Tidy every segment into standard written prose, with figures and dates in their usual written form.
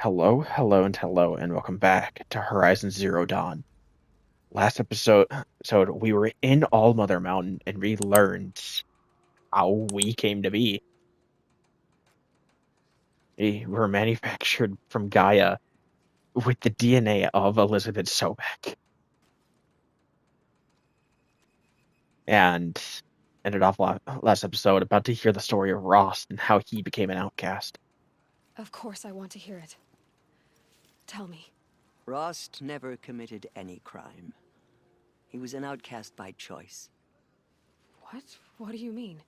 Hello, and welcome back to Horizon Zero Dawn. Last episode we were in All Mother Mountain and we learned how we came to be. We were manufactured from Gaia with the DNA of Elizabeth Sobek, and ended off last episode about to hear the story of Rost and how he became an outcast. Of course I want to hear it. Tell me. Rost never committed any crime. He was an outcast by choice. What? What do you mean?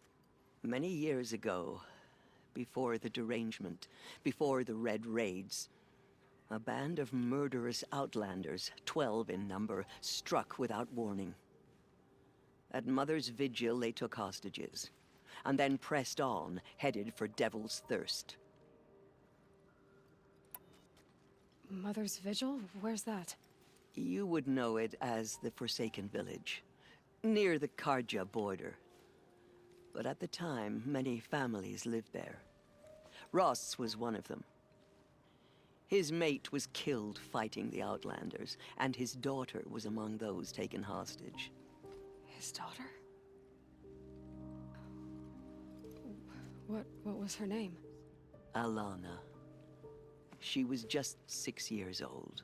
Many years ago, before the derangement, before the Red Raids, a band of murderous outlanders, 12 in number, struck without warning. At Mother's Vigil, they took hostages, and then pressed on, headed for Devil's Thirst. Mother's Vigil? Where's that? You would know it as the Forsaken Village, near the Karja border. But at the time, many families lived there. Rost's was one of them. His mate was killed fighting the Outlanders, and his daughter was among those taken hostage. His daughter? What was her name? Alana. She was just 6 years old.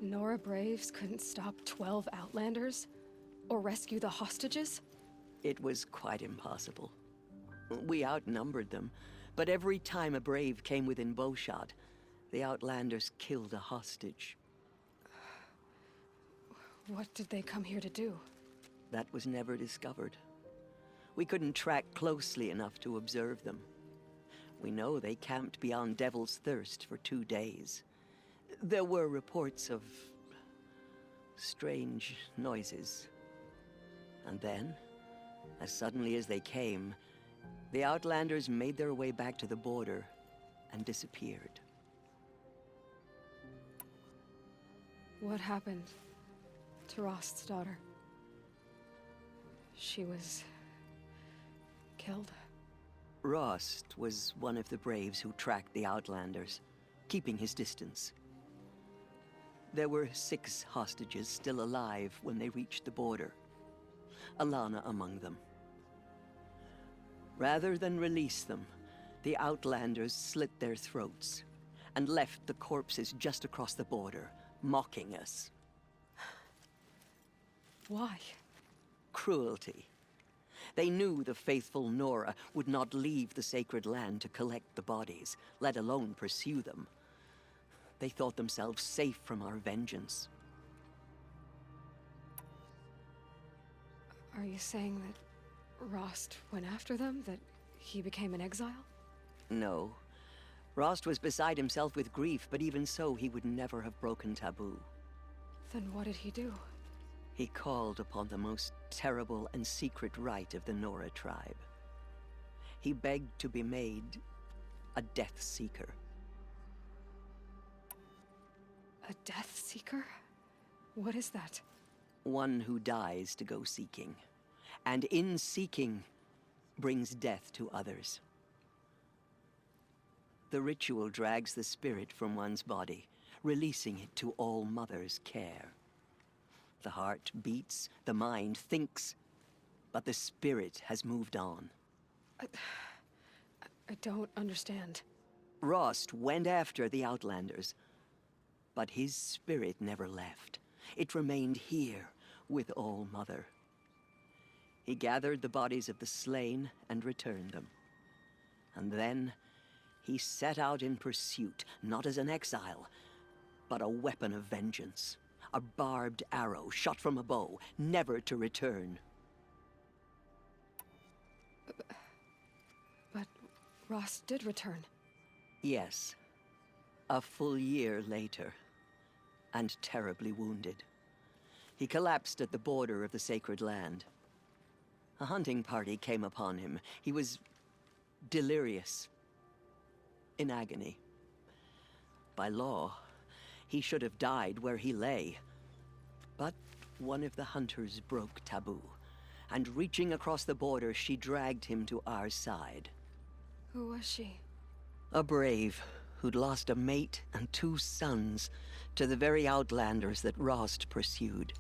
Nora Braves couldn't stop 12 Outlanders? Or rescue the hostages? It was quite impossible. We outnumbered them, but every time a Brave came within bowshot, the Outlanders killed a hostage. What did they come here to do? That was never discovered. We couldn't track closely enough to observe them. We know they camped beyond Devil's Thirst for 2 days. There were reports of strange noises. And then, as suddenly as they came, the Outlanders made their way back to the border and disappeared. What happened to Rost's daughter? She was killed? Rost was one of the Braves who tracked the Outlanders, keeping his distance. There were 6 hostages still alive when they reached the border. Alana among them. Rather than release them, the Outlanders slit their throats and left the corpses just across the border, mocking us. Why? Cruelty. They knew the faithful Nora would not leave the sacred land to collect the bodies, let alone pursue them. They thought themselves safe from our vengeance. Are you saying that Rost went after them? That he became an exile? No. Rost was beside himself with grief, but even so, he would never have broken taboo. Then what did he do? He called upon the most terrible and secret rite of the Nora tribe. He begged to be made a Death Seeker. A Death Seeker? What is that? One who dies to go seeking, and in seeking, brings death to others. The ritual drags the spirit from one's body, releasing it to All Mother's care. The heart beats, the mind thinks, but the spirit has moved on. I don't understand. Rost went after the Outlanders, but his spirit never left. It remained here with All Mother. He gathered the bodies of the slain and returned them. And then he set out in pursuit, not as an exile, but a weapon of vengeance. A barbed arrow shot from a bow, never to return. But Rost did return. Yes. A full year later. And terribly wounded. He collapsed at the border of the sacred land. A hunting party came upon him. He was delirious, in agony. By law, he should have died where he lay. But one of the hunters broke taboo, and reaching across the border, she dragged him to our side. Who was she? A brave who'd lost a mate and 2 sons to the very outlanders that Rost pursued.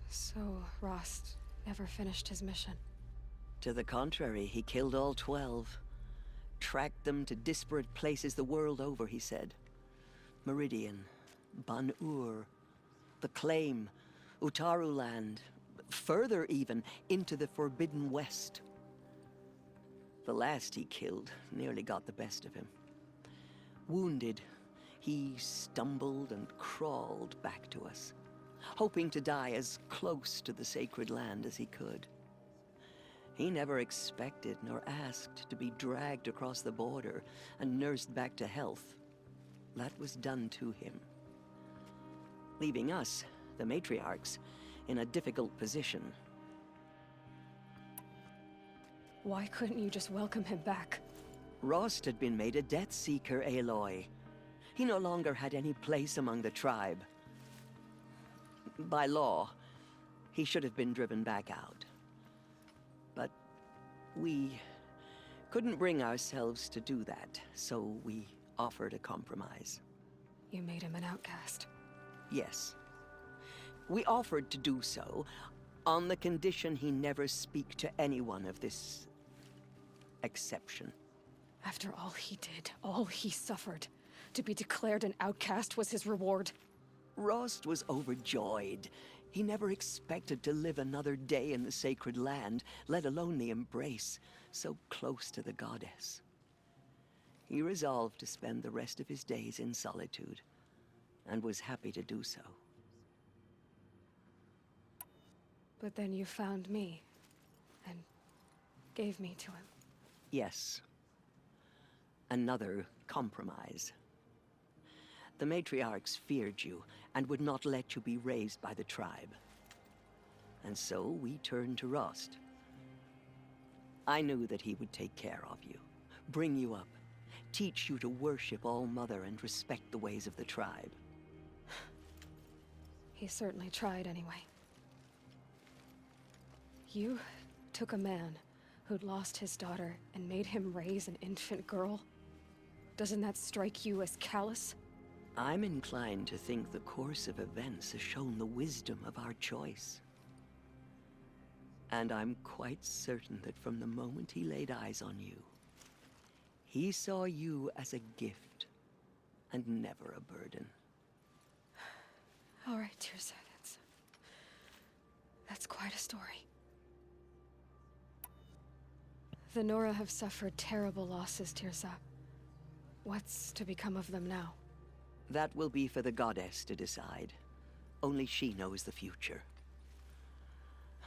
So, Rost never finished his mission. To the contrary, he killed all 12. Tracked them to disparate places the world over, he said. Meridian, Ban-Ur, the Claim, Utaru Land, further even, into the Forbidden West. The last he killed nearly got the best of him. Wounded, he stumbled and crawled back to us, hoping to die as close to the sacred land as he could. He never expected nor asked to be dragged across the border and nursed back to health. That was done to him, leaving us, the matriarchs, in a difficult position. Why couldn't you just welcome him back? Rost had been made a Death Seeker, Aloy. He no longer had any place among the tribe. By law, he should have been driven back out. But we couldn't bring ourselves to do that, so we offered a compromise. You made him an outcast. Yes. We offered to do so on the condition he never speak to anyone of this exception. After all he did, all he suffered, to be declared an outcast was his reward. Rost was overjoyed. He never expected to live another day in the sacred land, let alone the embrace, so close to the goddess. He resolved to spend the rest of his days in solitude, and was happy to do so. But then you found me, and gave me to him. Yes. Another compromise. The matriarchs feared you, and would not let you be raised by the tribe. And so we turned to Rost. I knew that he would take care of you, bring you up, teach you to worship All-Mother and respect the ways of the tribe. He certainly tried anyway. You took a man who'd lost his daughter and made him raise an infant girl? Doesn't that strike you as callous? I'm inclined to think the course of events has shown the wisdom of our choice. And I'm quite certain that from the moment he laid eyes on you, he saw you as a gift, and never a burden. All right, Tirsa, that's quite a story. The Nora have suffered terrible losses, Tirsa. What's to become of them now? That will be for the goddess to decide. Only she knows the future.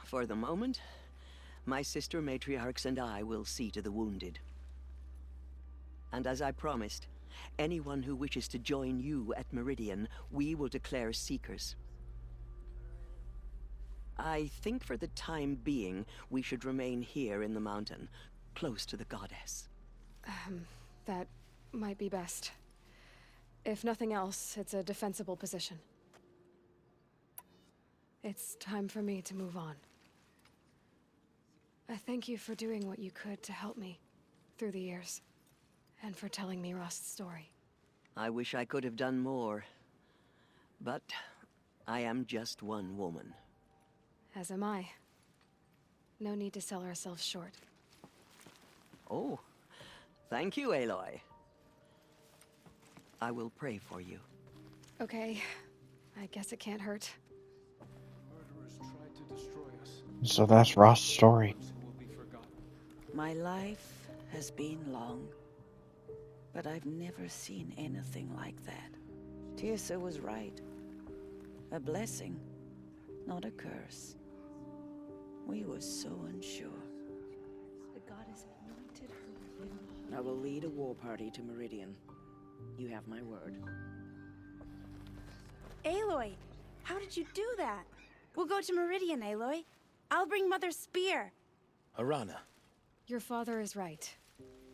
For the moment, my sister matriarchs and I will see to the wounded. And as I promised, anyone who wishes to join you at Meridian, we will declare seekers. I think for the time being, we should remain here in the mountain, close to the goddess. That might be best. If nothing else, it's a defensible position. It's time for me to move on. I thank you for doing what you could to help me through the years, and for telling me Rost's story. I wish I could have done more, but I am just one woman. As am I. No need to sell ourselves short. Oh, thank you, Aloy. I will pray for you. Okay, I guess it can't hurt. Murderers tried to destroy us. So that's Rost's story. Those who will be forgotten. My life has been long, but I've never seen anything like that. Tirsa was right. A blessing, not a curse. We were so unsure. The goddess anointed her with I will lead a war party to Meridian. You have my word. Aloy, how did you do that? We'll go to Meridian, Aloy. I'll bring Mother's spear. Arana. Your father is right.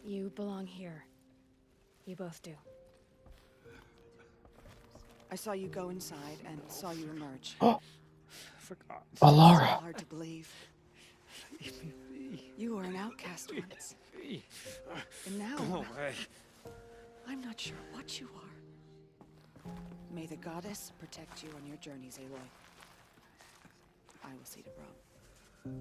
You belong here. You both do. I saw you go inside and saw you emerge. forgot. So Alara. hard to believe. You were an outcast once. And now, Go away. I'm not sure what you are. May the goddess protect you on your journeys, Aloy. I will see to Brom.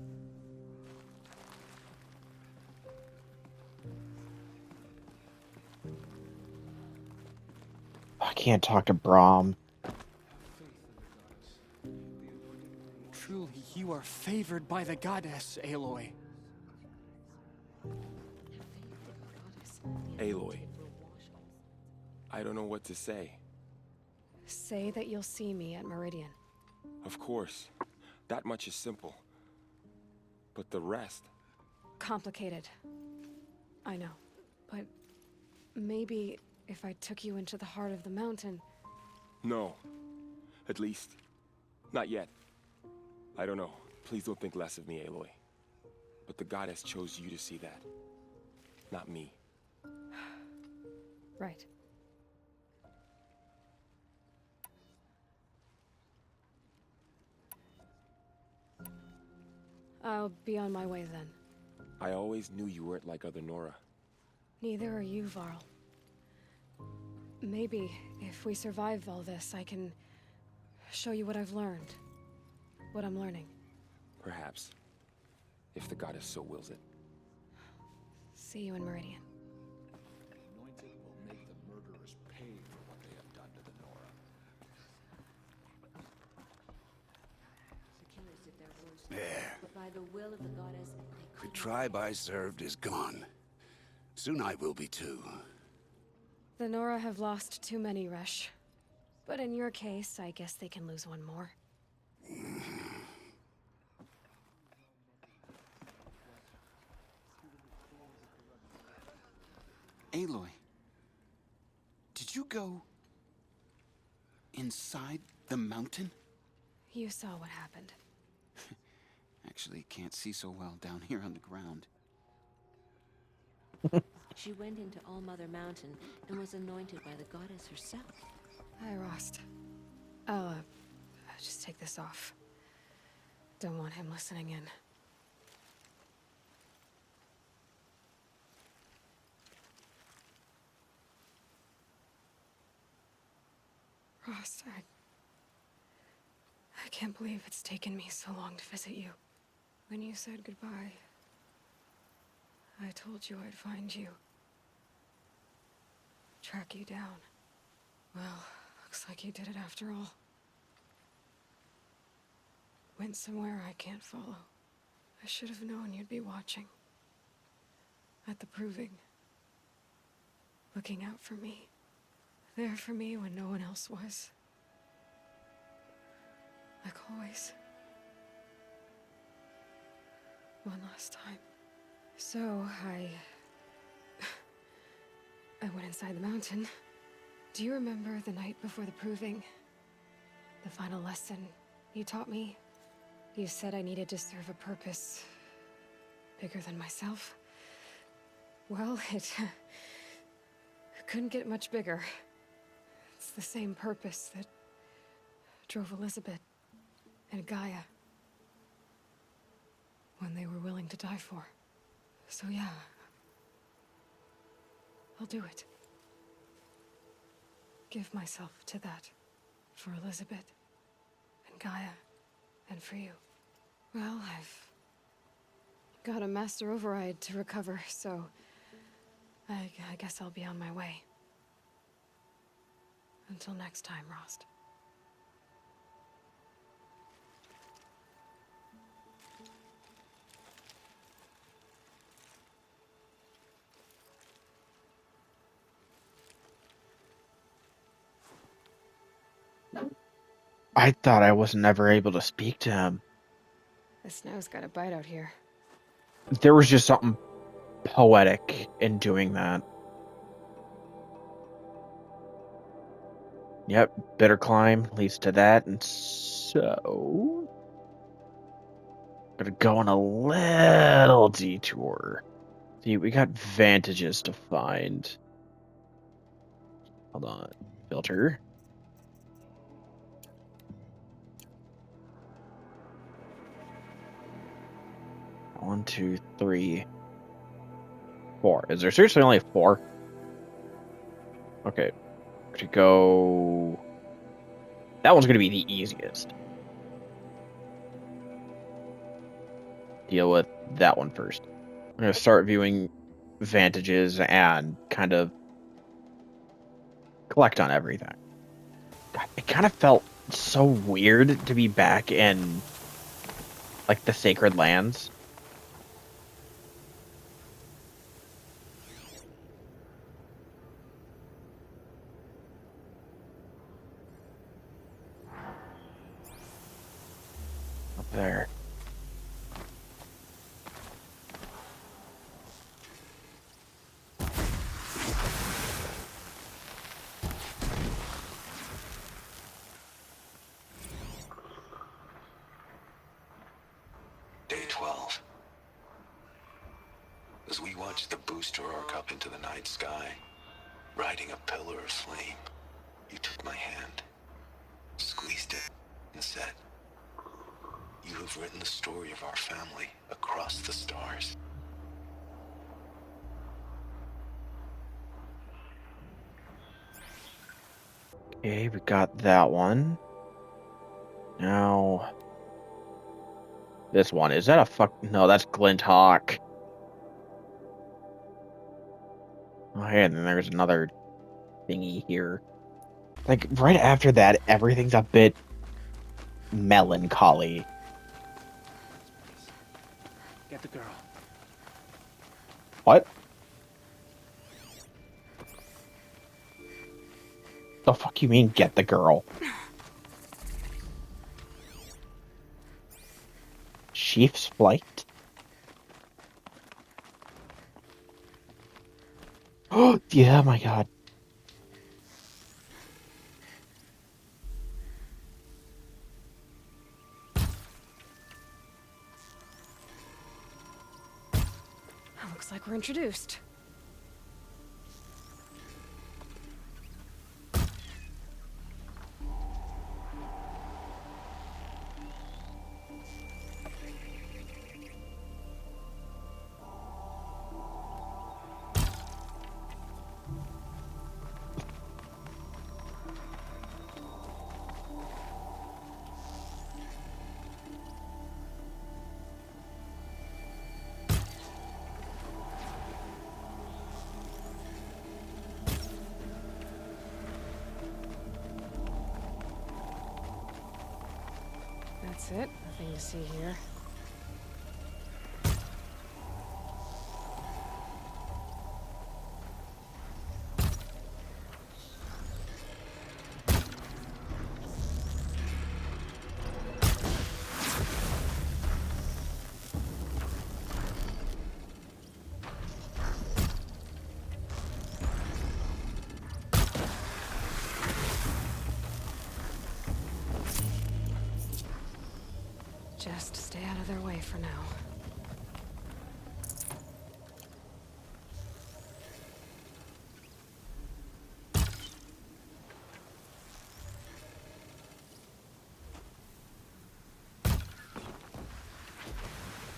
I can't talk to Brahm. Truly, you are favored by the goddess, Aloy. Aloy, I don't know what to say. Say that you'll see me at Meridian. Of course, that much is simple. But the rest? Complicated. I know. But maybe if I took you into the heart of the mountain... No. At least, not yet. I don't know. Please don't think less of me, Aloy. But the goddess chose you to see that. Not me. Right. I'll be on my way then. I always knew you weren't like other Nora. Neither are you, Varl. Maybe, if we survive all this, I can show you what I've learned. What I'm learning. Perhaps. If the goddess so wills it. See you in Meridian. The anointed will make the murderers pay for what they have done to the Nora. There. But by the will of the goddess, The tribe I served is gone. Soon I will be too. The Nora have lost too many, Resh. But in your case, I guess they can lose one more. Aloy, did you go inside the mountain? You saw what happened. Actually, can't see so well down here on the ground. she went into All-Mother Mountain and was anointed by the goddess herself. Hi, Rost. I'll just take this off. Don't want him listening in. Rost, I can't believe it's taken me so long to visit you. When you said goodbye, I told you I'd find you. Track you down. Well, looks like you did it after all. Went somewhere I can't follow. I should have known you'd be watching. At the proving. Looking out for me. There for me when no one else was. Like always. One last time. So, I went inside the mountain. Do you remember the night before the proving? The final lesson you taught me? You said I needed to serve a purpose bigger than myself. Well, it couldn't get much bigger. It's the same purpose that drove Elizabeth and Gaia when they were willing to die for. So yeah, I'll do it. Give myself to that for Elizabeth and Gaia and for you. Well, I've got a master override to recover, so I guess I'll be on my way. Until next time, Rost. I thought I was never able to speak to him. The snow's got a bite out here. There was just something poetic in doing that. Yep, bitter climb leads to that, and so... Gonna go on a little detour. See, we got vantages to find. Hold on. Filter. 1, 2, 3, 4. Is there seriously only 4? Okay. To go. That one's gonna be the easiest. Deal with that one first. I'm gonna start viewing vantages and kind of collect on everything. God, it kind of felt so weird to be back in like the Sacred Lands. Up there. Day 12. As we watched the booster arc up into the night sky, riding a pillar of flame, you took my hand, squeezed it, and said, "You have written the story of our family across the stars." Okay, we got that one. Now, this one. Is that a fuck? No, that's Glint Hawk. Oh, hey, and then there's another thingy here. Like, right after that, everything's a bit melancholy. Get the girl. What? The fuck you mean, get the girl? Chief's flight? Oh, yeah, my god. Looks like we're introduced. That's it. Nothing to see here. Just stay out of their way for now.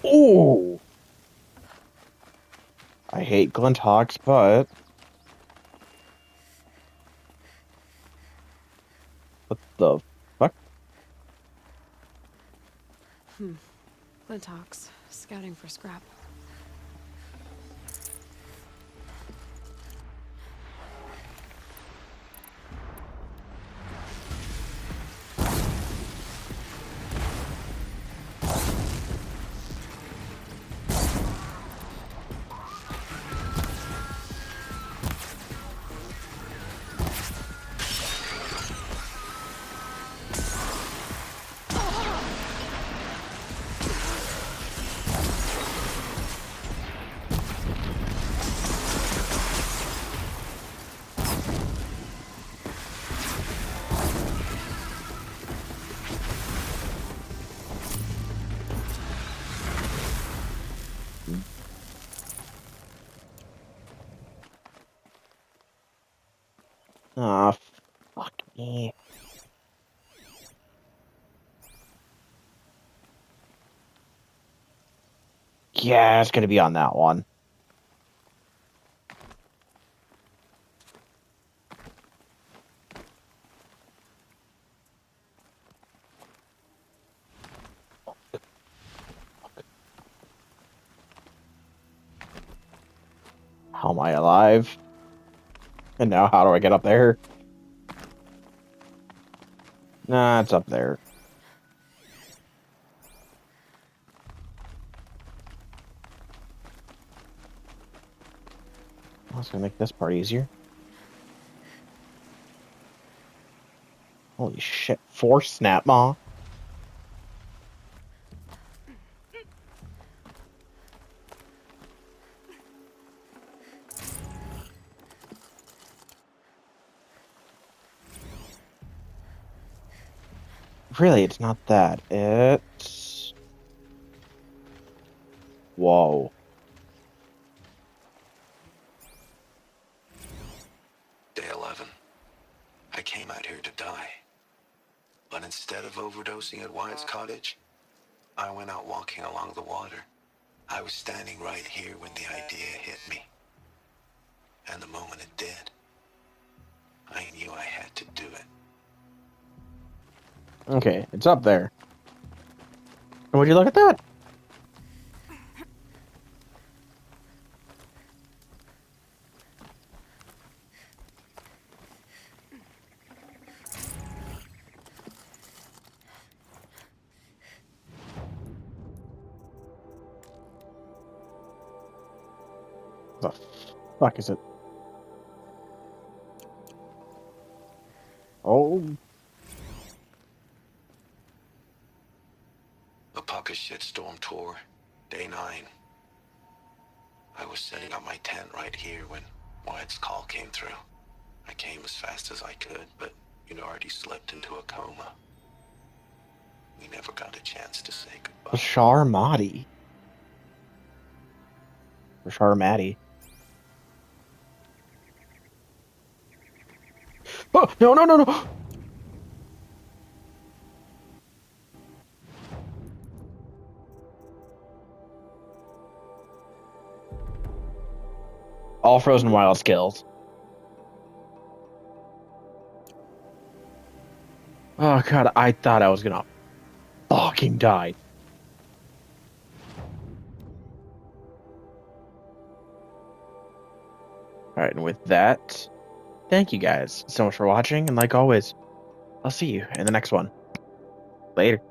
Oh! I hate Glint Hawks, but... What the fuck? Glintox, scouting for scrap. Yeah, it's gonna be on that one. How am I alive? And now how do I get up there? Nah, it's up there. That's gonna make this part easier. Holy shit. 4 snap maw. Really, it's not that. It's... Whoa. Day 11. I came out here to die. But instead of overdosing at Wyatt's cottage, I went out walking along the water. I was standing right here when the idea hit me. And the moment it did, I knew I had to do it. Okay, it's up there. Would you look at that? What the fuck is it? Oh, The Pucka shitstorm tour, day 9. I was setting up my tent right here when Wyatt's call came through. I came as fast as I could, but you'd already slipped into a coma. We never got a chance to say goodbye. Bashar Mahdi. Bashar Mahdi. Oh, no, no, no, no! All Frozen Wild skills. Oh god, I thought I was gonna fucking die. Alright, and with that, thank you guys so much for watching, and like always, I'll see you in the next one. Later.